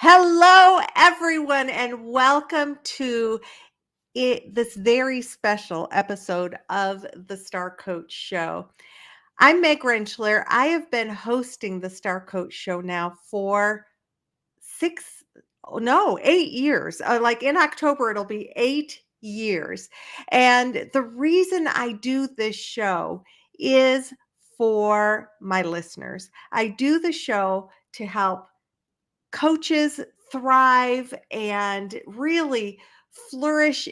Hello, everyone, and welcome to this very special episode of the Star Coach Show. I'm Meg Rentschler. I have been hosting the Star Coach Show now for 8 years. Like in October, it'll be 8 years. And the reason I do this show is for my listeners. I do the show to help coaches thrive and really flourish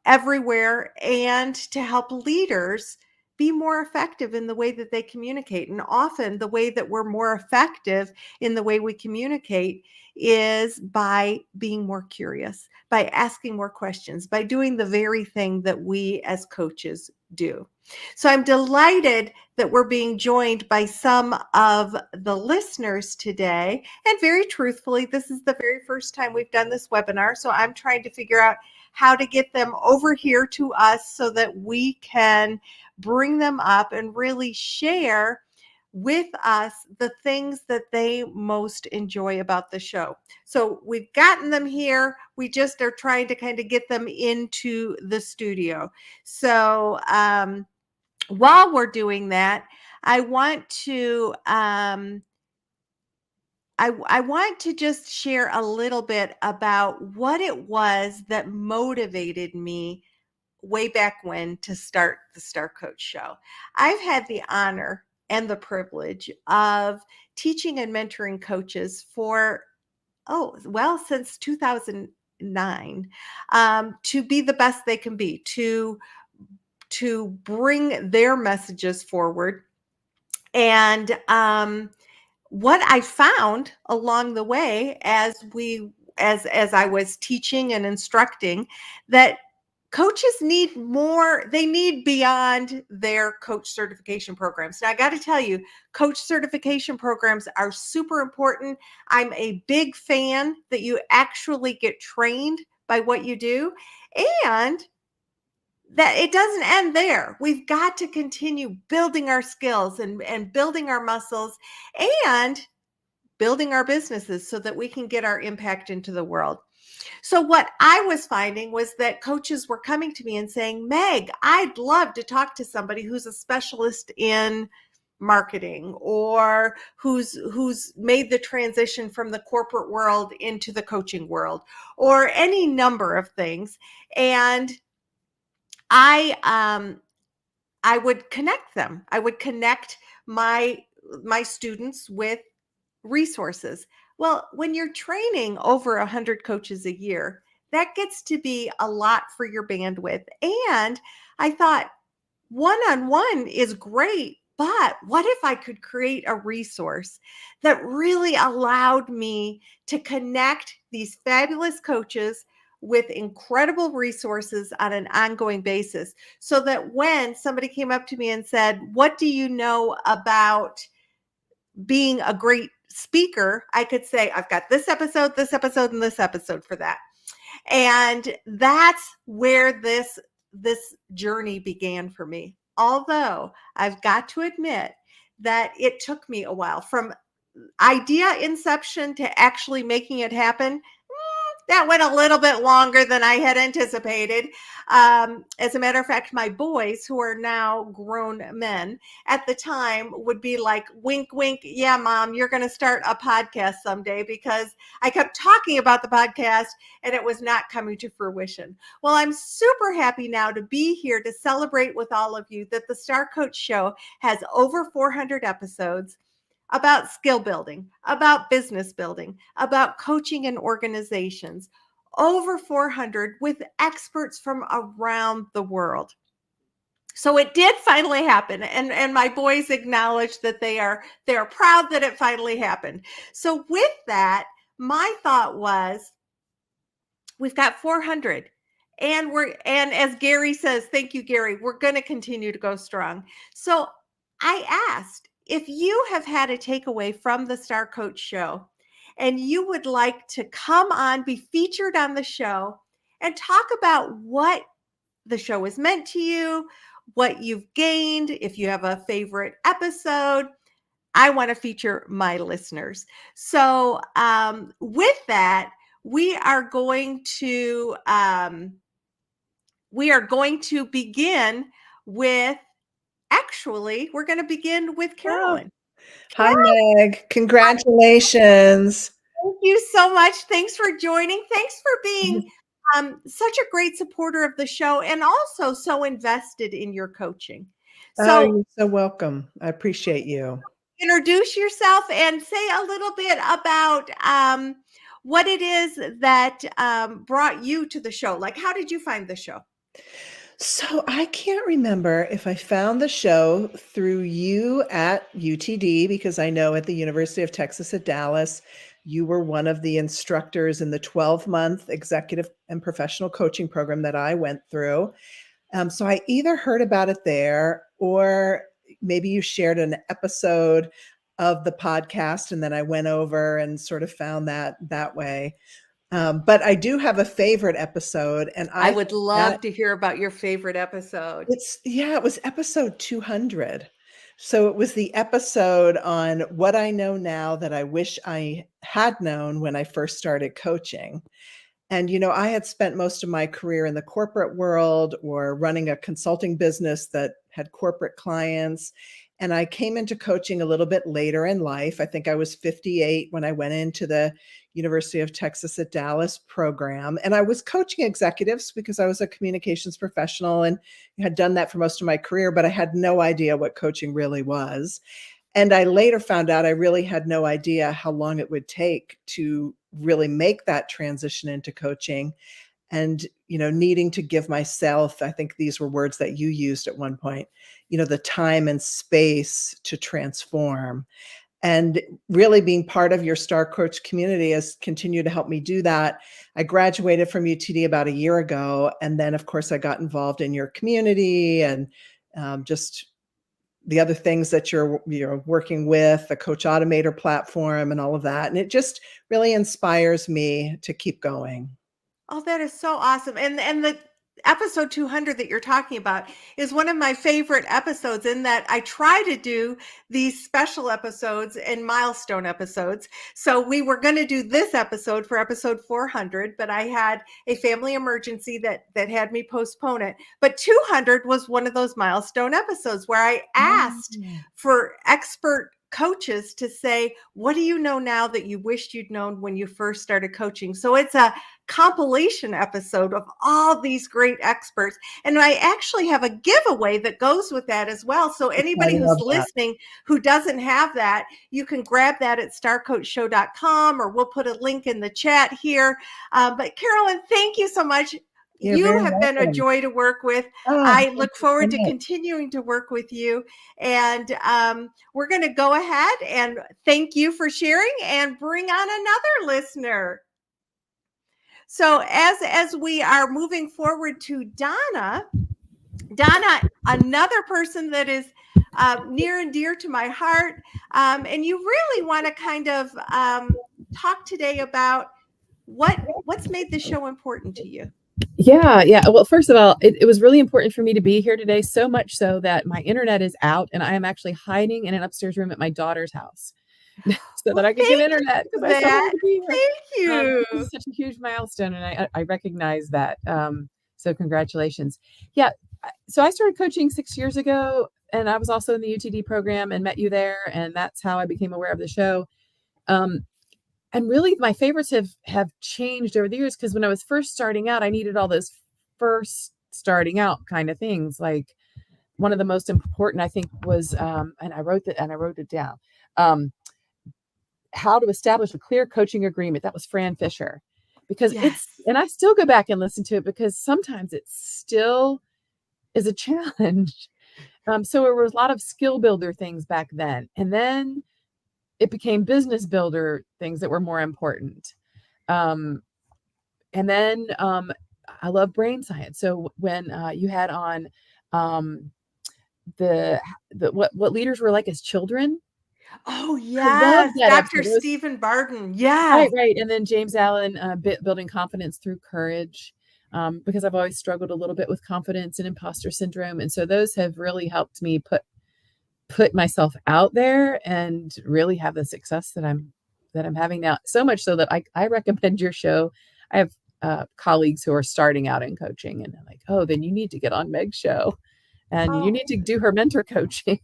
everywhere, and to help leaders be more effective in the way that they communicate. And often the way that we're more effective in the way we communicate is by being more curious, by asking more questions, by doing the very thing that we as coaches do. So I'm delighted that we're being joined by some of the listeners today. And very truthfully, this is the very first time we've done this webinar. So I'm trying to figure out how to get them over here to us so that we can bring them up and really share with us the things that they most enjoy about the show. So we've gotten them here. We just are trying to kind of get them into the studio. So, while we're doing that, I want to I want to just share a little bit about what it was that motivated me way back when to start the Star Coach Show. I've had the honor and the privilege of teaching and mentoring coaches for since 2009, to be the best they can be, to bring their messages forward. And what I found along the way as I was teaching and instructing, that coaches need more. They need beyond their coach certification programs. Now, I got to tell you, coach certification programs are super important. I'm a big fan that you actually get trained by what you do, and that it doesn't end there. We've got to continue building our skills and building our muscles and building our businesses so that we can get our impact into the world. So what I was finding was that coaches were coming to me and saying, Meg, I'd love to talk to somebody who's a specialist in marketing, or who's made the transition from the corporate world into the coaching world, or any number of things. And I would connect them. I would connect my students with resources. Well, when you're training over 100 coaches a year, that gets to be a lot for your bandwidth. And I thought, one-on-one is great, but what if I could create a resource that really allowed me to connect these fabulous coaches with incredible resources on an ongoing basis, so that when somebody came up to me and said, what do you know about being a great speaker, I could say, I've got this episode, and this episode for that. And that's where this journey began for me. Although I've got to admit that it took me a while from idea inception to actually making it happen. That went a little bit longer than I had anticipated. As a matter of fact, my boys, who are now grown men, at the time would be like, wink, wink, yeah, Mom, you're going to start a podcast someday, because I kept talking about the podcast and it was not coming to fruition. Well, I'm super happy now to be here to celebrate with all of you that the Star Coach Show has over 400 episodes about skill building, about business building, about coaching and organizations, over 400 with experts from around the world. So it did finally happen, and my boys acknowledge that they are proud that it finally happened. So with that, my thought was, we've got 400. And as Gary says, thank you, Gary, we're going to continue to go strong. So I asked, if you have had a takeaway from the Star Coach Show and you would like to come on, be featured on the show, and talk about what the show has meant to you, what you've gained, if you have a favorite episode, I want to feature my listeners. So with that, we are going to begin with, actually, we're going to begin with Oh, Carolyn. hi, Meg. Congratulations. Thank you so much. Thanks for joining. Thanks for being such a great supporter of the show, and also so invested in your coaching. Oh, So you're so welcome. I appreciate you. introduce yourself and say a little bit about what it is that brought you to the show. Like, how did you find the show? So I can't remember if I found the show through you at UTD, because I know at the University of Texas at Dallas, you were one of the instructors in the 12-month executive and professional coaching program that I went through. So I either heard about it there, or maybe you shared an episode of the podcast, and then I went over and sort of found that way. But I do have a favorite episode, and I I would think that love to hear about your favorite episode. it was episode 200. So it was the episode on what I know now that I wish I had known when I first started coaching. And, I had spent most of my career in the corporate world or running a consulting business that had corporate clients. And I came into coaching a little bit later in life. I think I was 58 when I went into the University of Texas at Dallas program. And I was coaching executives because I was a communications professional and had done that for most of my career, but I had no idea what coaching really was. And I later found out I really had no idea how long it would take to really make that transition into coaching, and, needing to give myself, I think these were words that you used at one point, the time and space to transform. And really being part of your Star Coach community has continued to help me do that. I graduated from UTD about a year ago. And then, of course, I got involved in your community and just the other things that you're working with, the Coach Automator platform and all of that. And it just really inspires me to keep going. Oh, that is so awesome. And the episode 200 that you're talking about is one of my favorite episodes, in that I try to do these special episodes and milestone episodes. So we were going to do this episode for episode 400, but I had a family emergency that had me postpone it. But 200 was one of those milestone episodes where I asked Mm. for expert coaches to say, what do you know now that you wished you'd known when you first started coaching? So it's a compilation episode of all these great experts. And I actually have a giveaway that goes with that as well. So I anybody who's love that. listening who doesn't have that, you can grab that at starcoachshow.com, or we'll put a link in the chat here. But Carolyn, thank you so much. You're You very have been a welcome. joy to work with. Oh, I thank look you so forward to much. continuing to work with you. And we're going to go ahead and thank you for sharing and bring on another listener. So as we are moving forward to Donna, another person that is near and dear to my heart, and you really want to kind of talk today about what's made the show important to you. Yeah. Well, first of all, it was really important for me to be here today, so much so that my internet is out and I am actually hiding in an upstairs room at my daughter's house so Well, that I could get thank you internet, because for I so that. wanted to be here. Thank you. This is such a huge milestone, and I recognize that. So congratulations. Yeah. So I started coaching 6 years ago, and I was also in the UTD program and met you there, and that's how I became aware of the show. Um, and really my favorites have changed over the years, because when I was first starting out, I needed all those first starting out kind of things. Like, one of the most important, I think, was and I wrote it down. How to establish a clear coaching agreement. That was Fran Fisher. Because Yes. and I still go back and listen to it, because sometimes it still is a challenge. So there was a lot of skill builder things back then. And then it became business builder things that were more important. And then I love brain science. So when you had on the what leaders were like as children, Oh, I love yes. that Dr. episode. Stephen Barton. Right, Yes. right. And then James Allen, building confidence through courage, because I've always struggled a little bit with confidence and imposter syndrome, and so those have really helped me put put myself out there and really have the success that I'm having now. So much so that I recommend your show. I have colleagues who are starting out in coaching, and they're like, "Oh, then you need to get on Meg's show, and you Oh. need to do her mentor coaching."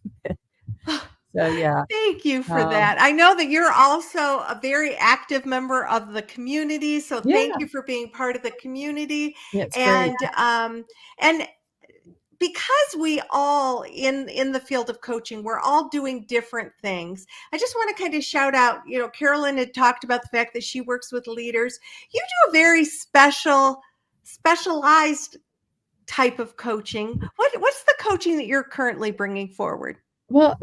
So yeah, Thank you for um, that. I know that you're also a very active member of the community, so thank yeah, you for being part of the community. yeah, it's great. And because we all in the field of coaching, we're all doing different things. I just want to kind of shout out, Carolyn had talked about the fact that she works with leaders. You do a very specialized type of coaching. What's the coaching that you're currently bringing forward? Well,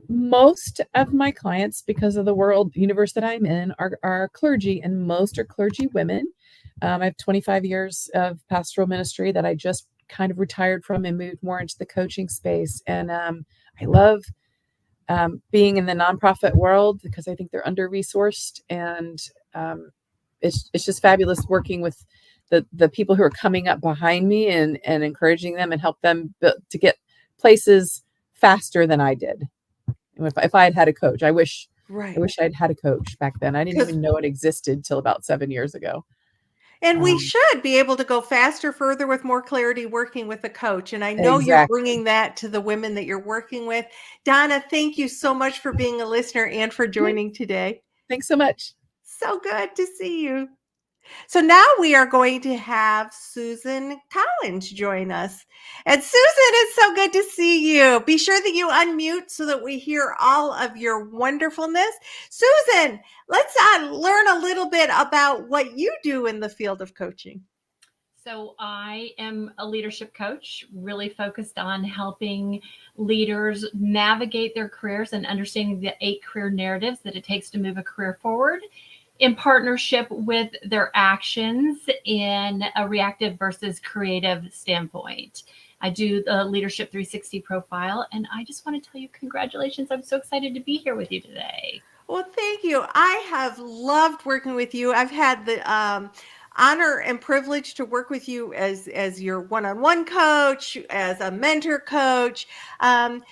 most of my clients, because of the world universe that I'm in, are clergy, and most are clergy women. I have 25 years of pastoral ministry that I just kind of retired from and moved more into the coaching space. And I love being in the nonprofit world because I think they're under resourced, and it's just fabulous working with the people who are coming up behind me and encouraging them and help them to get places faster than I did. If I had had a coach, I Right. wish I'd had a coach back then. I didn't Because even know it existed till about 7 years ago. And we Um, should be able to go faster, further with more clarity working with a coach. And I know you're exactly. bringing that to the women that you're working with. Donna, thank you so much for being a listener and for Yeah, joining today. thanks so much. So good to see you. So now we are going to have Susan Collins join us. And Susan, it's so good to see you. Be sure that you unmute so that we hear all of your wonderfulness. Susan, let's learn a little bit about what you do in the field of coaching. So I am a leadership coach, really focused on helping leaders navigate their careers and understanding the 8 career narratives that it takes to move a career forward in partnership with their actions in a reactive versus creative standpoint. I do the Leadership 360 profile, and I just want to tell you congratulations. I'm so excited to be here with you today. Well, thank you. I have loved working with you. I've had the honor and privilege to work with you as your one-on-one coach, as a mentor coach.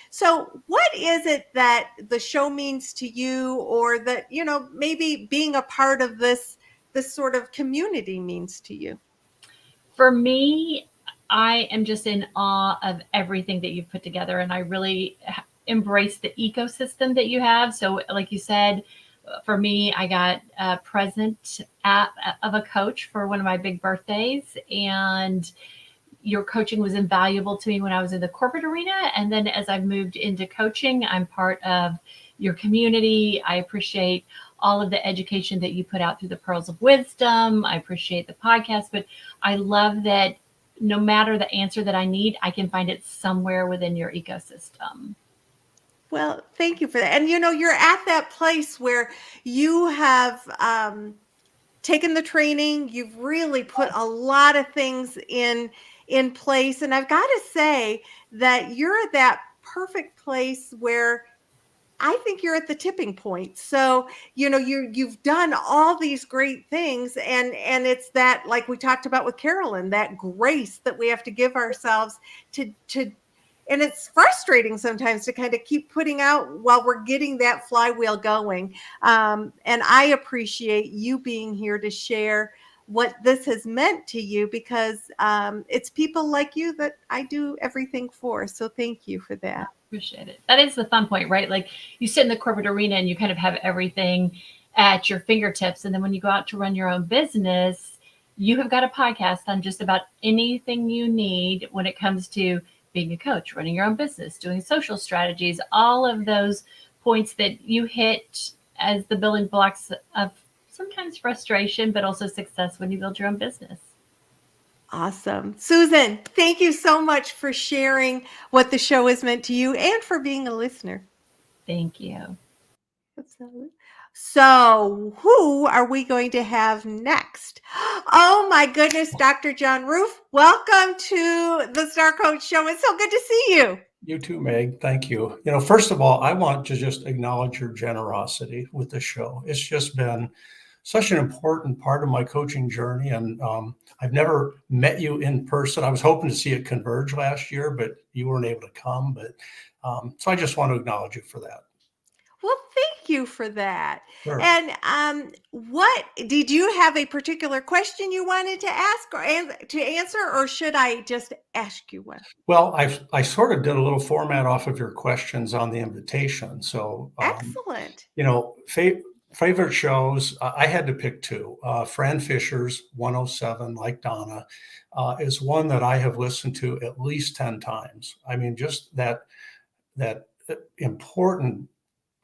So, what is it that the show means to you, or that maybe being a part of this sort of community means to you? For me, I am just in awe of everything that you've put together, and I really embrace the ecosystem that you have. So, like you said, for me, I got a present of a coach for one of my big birthdays, and your coaching was invaluable to me when I was in the corporate arena. And then as I've moved into coaching, I'm part of your community. I appreciate all of the education that you put out through the Pearls of Wisdom. I appreciate the podcast, but I love that no matter the answer that I need, I can find it somewhere within your ecosystem. Well, thank you for that. And you're at that place where you have taken the training. You've really put a lot of things in place, and I've got to say that you're at that perfect place where I think you're at the tipping point. So, you've done all these great things, and it's that, like we talked about with Carolyn, that grace that we have to give ourselves to and it's frustrating sometimes to kind of keep putting out while we're getting that flywheel going. And I appreciate you being here to share what this has meant to you, because it's people like you that I do everything for. So thank you for that. Appreciate it. That is the fun point, right? Like you sit in the corporate arena and you kind of have everything at your fingertips. And then when you go out to run your own business, you have got a podcast on just about anything you need when it comes to being a coach, running your own business, doing social strategies, all of those points that you hit as the building blocks of sometimes frustration, but also success when you build your own business. Awesome. Susan, thank you so much for sharing what the show has meant to you and for being a listener. Thank you. So, who are we going to have next? Oh my goodness, Dr. John Roof, welcome to the Star Coach Show. It's so good to see you. You too, Meg. Thank you. First of all, I want to just acknowledge your generosity with the show. It's just been such an important part of my coaching journey. And I've never met you in person. I was hoping to see it converge last year, but you weren't able to come. But So I just want to acknowledge you for that. Well, thank you for that. Sure. And what did you have a particular question you wanted to ask or to answer, or should I just ask you one? Well, I sort of did a little format off of your questions on the invitation. So, Excellent. you know, favorite shows, I had to pick two. Fran Fisher's 107, like Donna, is one that I have listened to at least 10 times. I mean, just that important,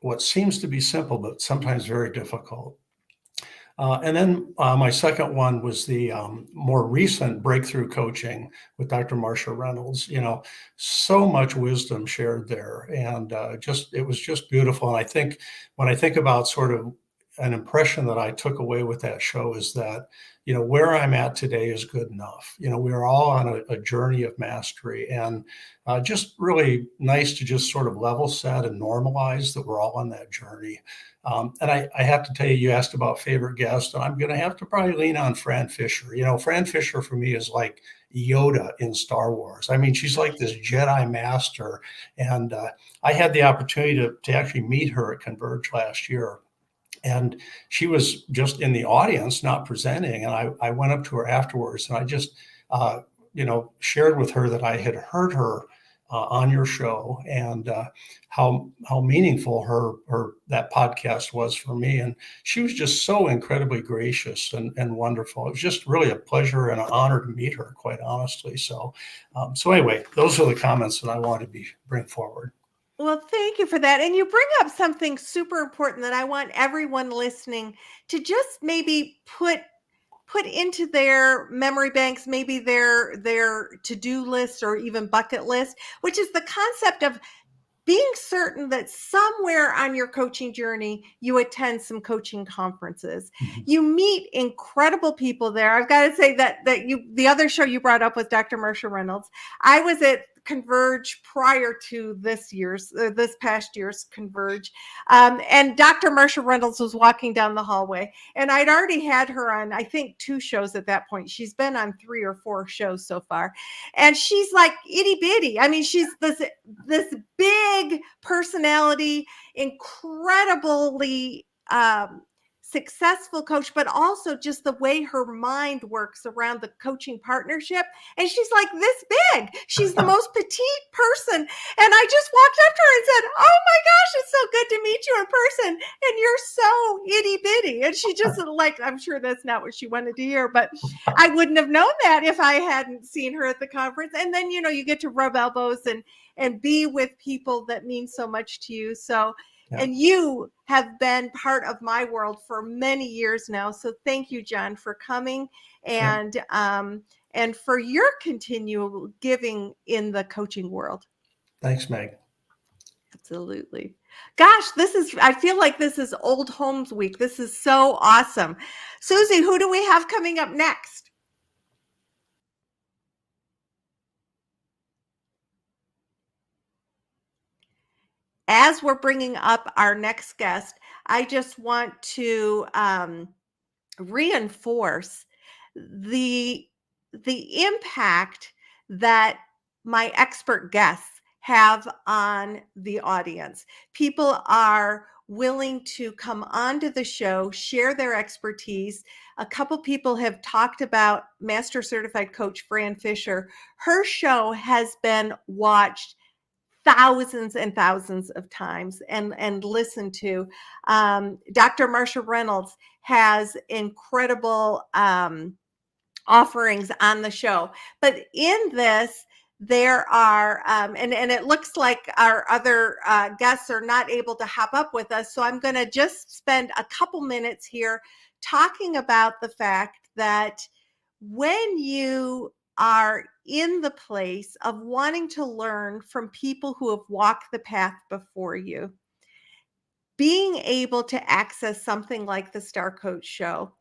what seems to be simple, but sometimes very difficult. And then my second one was the more recent breakthrough coaching with Dr. Marsha Reynolds. You know, so much wisdom shared there, and it was just beautiful. And I think when I think about sort of an impression that I took away with that show is that, you know, where I'm at today is good enough. You know, we are all on a journey of mastery, and just really nice to just sort of level set and normalize that we're all on that journey. And I have to tell you, you asked about favorite guest, and I'm going to have to probably lean on Fran Fisher. You know, Fran Fisher for me is like Yoda in Star Wars. I mean, she's like this Jedi master. And I had the opportunity to actually meet her at Converge last year. And she was just in the audience, not presenting. And I went up to her afterwards, and I just, you know, shared with her that I had heard her on your show, and how meaningful her that podcast was for me. And she was just so incredibly gracious and wonderful. It was just really a pleasure and an honor to meet her, quite honestly. So anyway, those are the comments that I wanted to bring forward. Well, thank you for that. And you bring up something super important that I want everyone listening to just maybe put into their memory banks, maybe their to-do list or even bucket list, which is the concept of being certain that somewhere on your coaching journey, you attend some coaching conferences. Mm-hmm. You meet incredible people there. I've got to say that the other show you brought up with Dr. Marsha Reynolds, I was at Converge prior to this past year's Converge. And Dr. Marsha Reynolds was walking down the hallway, and I'd already had her on, I think, 2 shows at that point. She's been on 3 or 4 shows so far. And she's like itty bitty. I mean, she's this big personality, incredibly successful coach, but also just the way her mind works around the coaching partnership. And she's like this big. She's the most petite person. And I just walked up to her and said, "Oh my gosh, it's so good to meet you in person. And you're so itty bitty." And she just like, I'm sure that's not what she wanted to hear, but I wouldn't have known that if I hadn't seen her at the conference. And then, you know, you get to rub elbows and be with people that mean so much to you. So, yeah. And you have been part of my world for many years now. So thank you, John, for coming and for your continual giving in the coaching world. Thanks, Meg. Absolutely. Gosh, I feel like this is Old Homes Week. This is so awesome. Susie, who do we have coming up next? As we're bringing up our next guest, I just want to reinforce the impact that my expert guests have on the audience. People are willing to come onto the show, share their expertise. A couple people have talked about Master Certified Coach Fran Fisher. Her show has been watched thousands and thousands of times and listened to. Dr. Marsha Reynolds has incredible offerings on the show. But in this, there are, and it looks like our other guests are not able to hop up with us. So I'm going to just spend a couple minutes here talking about the fact that when you are in the place of wanting to learn from people who have walked the path before you, being able to access something like the Star Coach Show.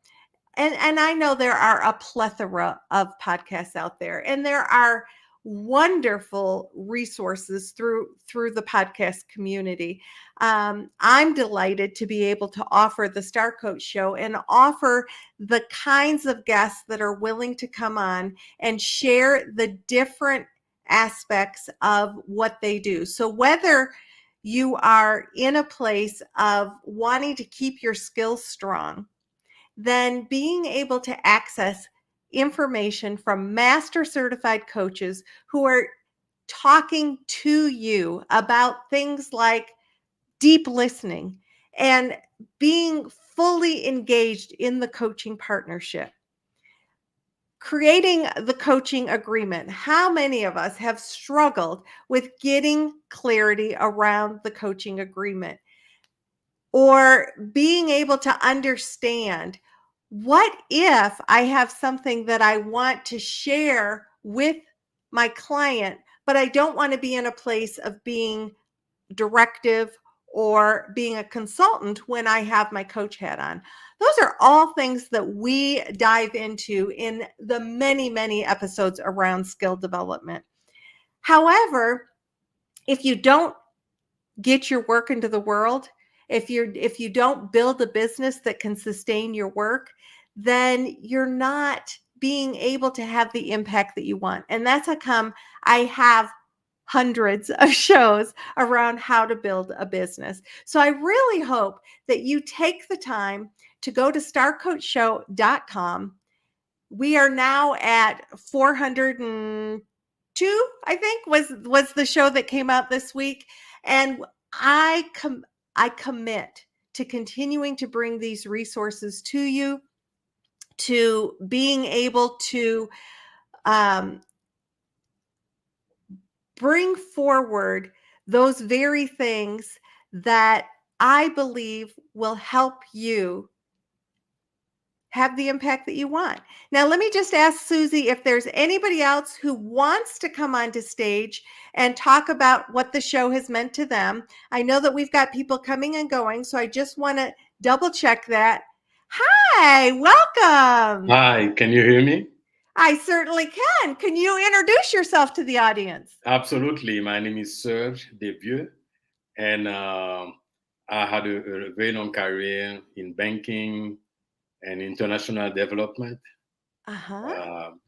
And I know there are a plethora of podcasts out there, and there are wonderful resources through the podcast community. I'm delighted to be able to offer the Star Coach Show and offer the kinds of guests that are willing to come on and share the different aspects of what they do. So whether you are in a place of wanting to keep your skills strong, then being able to access information from master certified coaches who are talking to you about things like deep listening and being fully engaged in the coaching partnership. Creating the coaching agreement. How many of us have struggled with getting clarity around the coaching agreement? Or being able to understand, what if I have something that I want to share with my client, but I don't want to be in a place of being directive or being a consultant when I have my coach hat on? Those are all things that we dive into in the many, many episodes around skill development. However, if you don't get your work into the world, if you don't build a business that can sustain your work, then you're not being able to have the impact that you want. And that's how come I have hundreds of shows around how to build a business. So I really hope that you take the time to go to starcoachshow.com. We are now at 402, I think was the show that came out this week. And I commit to continuing to bring these resources to you, to being able to bring forward those very things that I believe will help you have the impact that you want. Now, let me just ask Susie if there's anybody else who wants to come onto stage and talk about what the show has meant to them. I know that we've got people coming and going, so I just want to double check that. Hi, welcome. Hi, can you hear me? I certainly can. Can you introduce yourself to the audience? Absolutely. My name is Serge Desvieux, and I had a very long career in banking and international development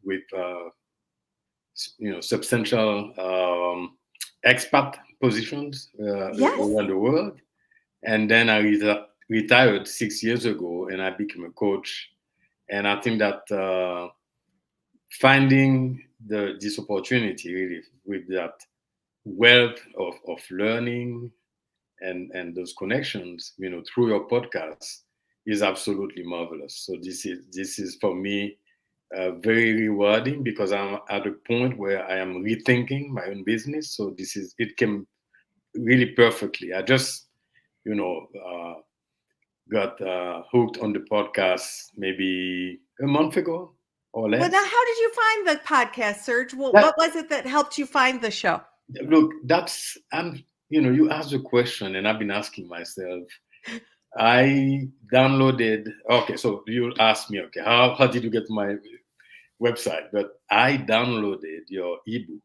with substantial expat positions Yes. around the world. And then I retired 6 years ago, and I became a coach. And I think that finding this opportunity really with that wealth of learning and those connections, through your podcast is absolutely marvelous. So this is for me very rewarding, because I'm at a point where I am rethinking my own business. So it came really perfectly. I just got hooked on the podcast maybe a month ago or less. Well, now, how did you find the podcast, Serge? Well, That- what was it that helped you find the show? Look, you asked the question, and I've been asking myself. I downloaded. Okay, so you asked me, okay, how did you get to my website? But I downloaded your ebook.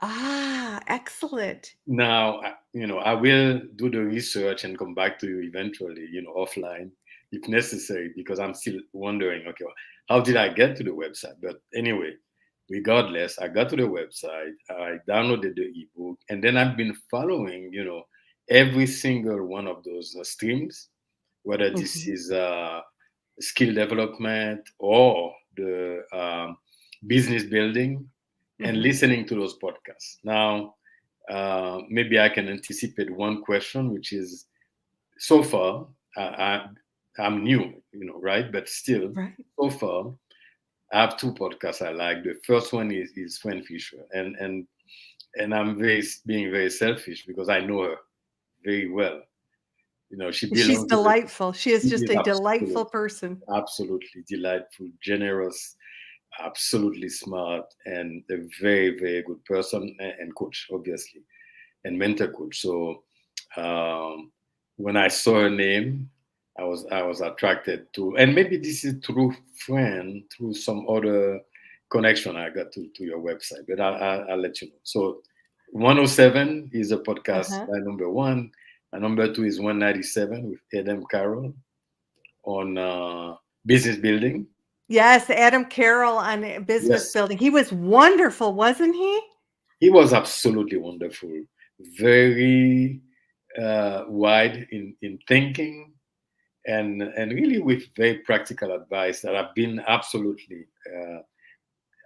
Ah, excellent. Now, I will do the research and come back to you eventually, offline if necessary, because I'm still wondering, okay, how did I get to the website? But anyway, regardless, I got to the website, I downloaded the ebook, and then I've been following, every single one of those streams, whether this is skill development or the business building, and listening to those podcasts. Now, maybe I can anticipate one question, which is, so far, I'm new, right? But still, Right. so far, I have two podcasts I like. The first one is Fran Fisher, and I'm being very selfish, because I know her very well. She belongs. She's delightful. She is just a Absolutely. delightful person. Absolutely delightful, generous, absolutely smart, and a very, very good person and coach, obviously, and mentor coach. So when I saw her name, I was attracted to, and maybe this is through some other connection I got to your website, but I'll let you know. So 107 is a podcast by number one. And number two is 197 with Adam Carroll on business building. Yes, Adam Carroll on business building. He was wonderful, wasn't he? He was absolutely wonderful, very wide in thinking, and really with very practical advice that I've been absolutely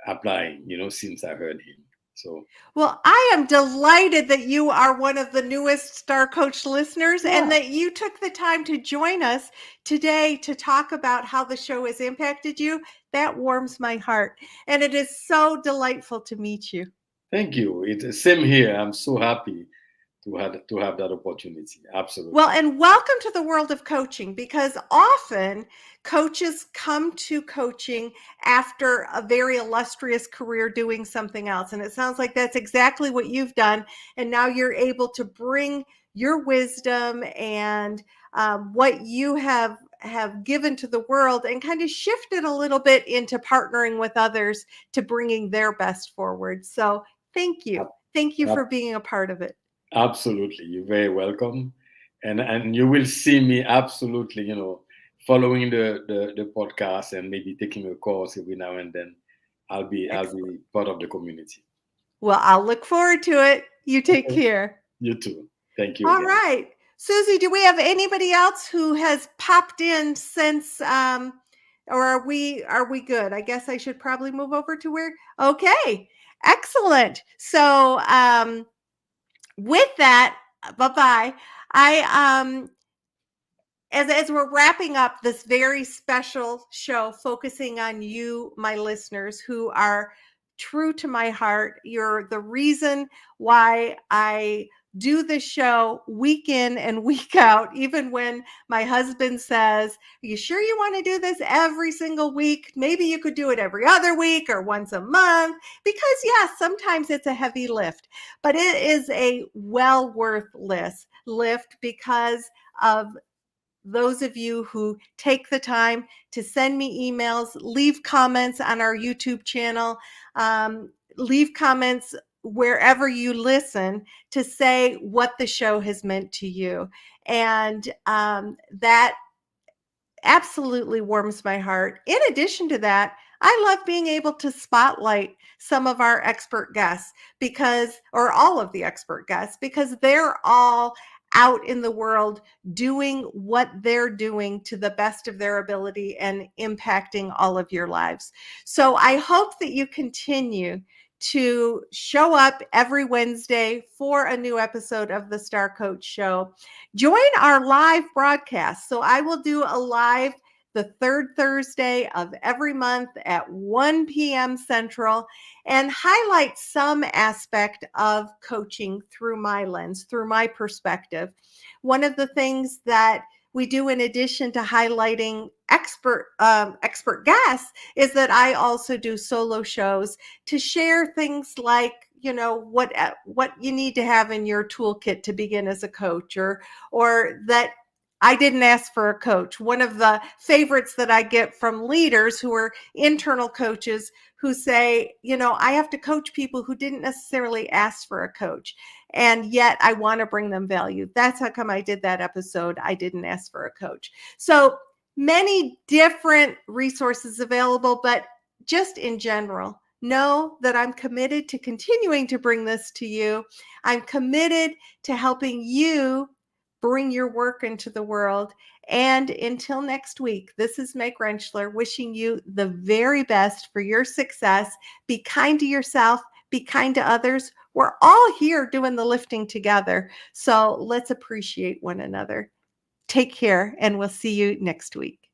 applying, since I heard him. So Well, I am delighted that you are one of the newest Star Coach listeners and yeah, that you took the time to join us today to talk about how the show has impacted you. That warms my heart. And it is so delightful to meet you. thank you. It's same here. I'm so happy to have that opportunity. Well, Absolutely. and welcome to the world of coaching, because often coaches come to coaching after a very illustrious career doing something else. And it sounds like that's exactly what you've done. And now you're able to bring your wisdom and what you have given to the world and kind of shift it a little bit into partnering with others to bringing their best forward. So thank you. Thank you for Ab- being a part of it. Absolutely. You're very welcome. And you will see me absolutely, following the podcast and maybe taking a course every now and then. I'll be part of the community. Well, I'll look forward to it. You take Okay. care. You too. Thank you All again. right. Susie, do we have anybody else who has popped in since or are we good? I guess I should probably move over to where okay. Excellent. So with that, bye-bye. I as we're wrapping up this very special show focusing on you, my listeners, who are true to my heart. You're the reason why I do this show week in and week out, even when my husband says, "Are you sure you want to do this every single week? Maybe you could do it every other week or once a month." Because yes, sometimes it's a heavy lift, but it is a well worth lift because of those of you who take the time to send me emails, leave comments on our YouTube channel, leave comments wherever you listen to say what the show has meant to you. And that absolutely warms my heart. In addition to that, I love being able to spotlight some of our expert guests or all of the expert guests, because they're all out in the world doing what they're doing to the best of their ability and impacting all of your lives. So I hope that you continue to show up every Wednesday for a new episode of the Star Coach Show. Join our live broadcast. So I will do a live the third Thursday of every month at 1 p.m. Central and highlight some aspect of coaching through my lens, through my perspective. One of the things that we do in addition to highlighting expert guests is that I also do solo shows to share things like what you need to have in your toolkit to begin as a coach, or that I didn't ask for a coach. One of the favorites that I get from leaders who are internal coaches who say, I have to coach people who didn't necessarily ask for a coach, and yet I want to bring them value. That's how come I did that episode. I didn't ask for a coach. So many different resources available, but just in general, know that I'm committed to continuing to bring this to you. I'm committed to helping you bring your work into the world. And until next week, this is Meg Rentschler wishing you the very best for your success. Be kind to yourself, be kind to others. We're all here doing the lifting together. So let's appreciate one another. Take care, and we'll see you next week.